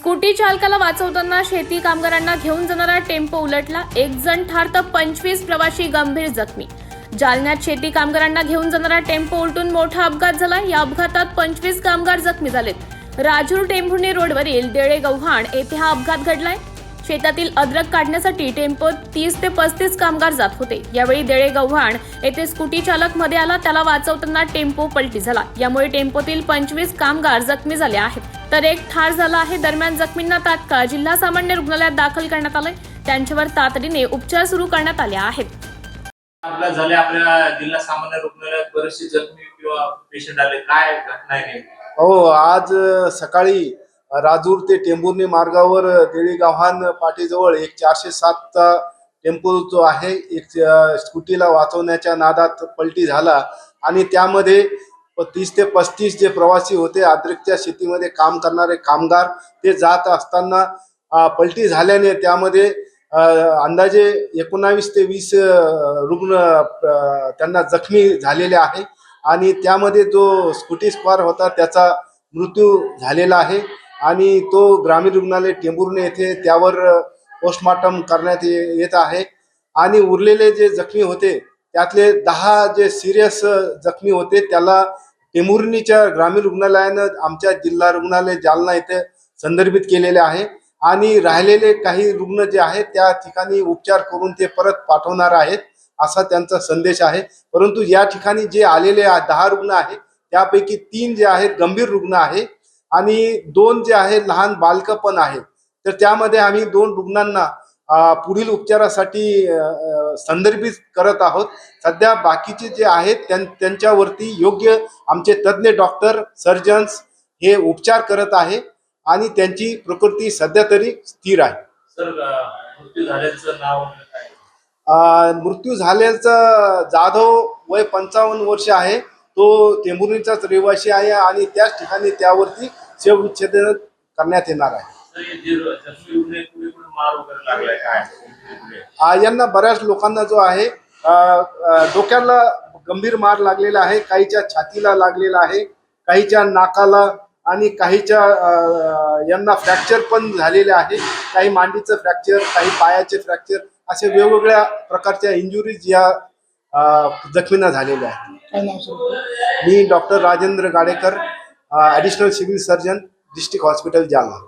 Scooty चालकाला वाचवताना शेती कामगारांना घेऊन जाणारा टेम्पो उलटला। 1 जण ठार तर 25 प्रवासी गंभीर जखमी। जालन्यात शेती कामगारांना घेऊन जाणारा टेम्पो उलटून मोठा अपघात झाला। या अपघातात 25 कामगार जखमी झालेत। राजूर टेंभुर्णी रोडवरील देळेगव्हाण येथे हा अपघात घडलाय। शेतातील अद्रक काढण्यासाठी टेम्पोत 30 ते 35 कामगार जात होते। यावेळी देळेगव्हाण येथे स्कूटी चालक मध्ये आला, त्याला वाचवताना टेम्पो पलटी झाला। यामुळे टेम्पोतील 25 कामगार जखमी झाले आहेत, तर एक ठार झाला आहे। दरम्यान जखमींना तात्काळ जिल्हा सामान्य रुग्णालयात दाखल करण्यात आले। त्यांच्यावर तातडीने उपचार सुरू करण्यात आले आहेत। अपघात झाले आपल्या जिल्हा सामान्य रुग्णालयात, बरेचसे जखमी किंवा पेशंट आले, काय घटना आहे? हो, आज सकाळी राजूर ते टेंभुर्णी मार्गावर देळेगव्हाण पाटीजवळ एक 407चा टेम्पो जो आहे एक स्कूटीला वाचवण्याच्या नादात पलटी झाला आणि त्यामध्ये 30 ते 35 जे प्रवासी होते, अद्रकच्या शेतीमध्ये काम करणारे कामगार, ते जात असताना पलटी झाल्याने त्यामध्ये अंदाजे 19 ते 20 रुग्ण त्यांना जखमी झालेले आहे आणि त्यामध्ये जो स्कूटी स्वार होता त्याचा मृत्यू झालेला आहे आणि तो ग्रामीण रुग्णालय टेंभुर्णी येथे त्यावर पोस्टमॉर्टम करण्यात येत आहे आणि उरलेले जे जखमी होते त्यातले 10 जे सिरियस जखमी होते त्याला टेंभुर्णीच्या ग्रामीण रुग्णालयानं आमच्या जिल्हा रुग्णालय जालना येथे संदर्भित केलेले आहे आणि राहिलेले काही रुग्ण जे आहेत त्या ठिकाणी उपचार करून ते परत पाठवणार आहेत असा त्यांचा संदेश आहे। परंतु या ठिकाणी जे आलेले 10 रुग्ण आहेत त्यापैकी 3 जे आहेत गंभीर रुग्ण आहे आणि 2 जे आहेत लहान बालकं पण आहेत। तर त्यामध्ये आम्ही 2 रुग्णांना पुढील उपचारासाठी संदर्भित करत आहोत। सध्या बाकीचे जे आहेत त्यांच्यावरती योग्य आमचे तज्ञ डॉक्टर सर्जन्स हे उपचार करत आहे आणि त्यांची प्रकृती सध्या तरी स्थिर आहे। सर, मृत्यू झाल्याचं नाव काय? मृत्यू झाल्याचा जाधव, वय 55 वर्ष आहे, तो टेंभुर्णीचाच रहिवासी आहे आणि त्याच ठिकाणी त्यावरती शवविच्छेदन करण्यात येणार आहे। मार वगैरे लागलाय काय? यांना बऱ्याच लोकांना जो आहे डोक्याला गंभीर मार लागलेला आहे, काहीच्या छातीला लागलेला आहे, काहीच्या नाकाला आणि काहीच्या यांना फ्रॅक्चर पण झालेले आहे, काही मांडीचं फ्रॅक्चर, काही पायाचे फ्रॅक्चर, असे वेगवेगळ्या प्रकारच्या इंजुरीज या जखमींना झालेल्या आहेत। मी doctor Rajendra Gadekar, additional civil surgeon, district hospital Jalna.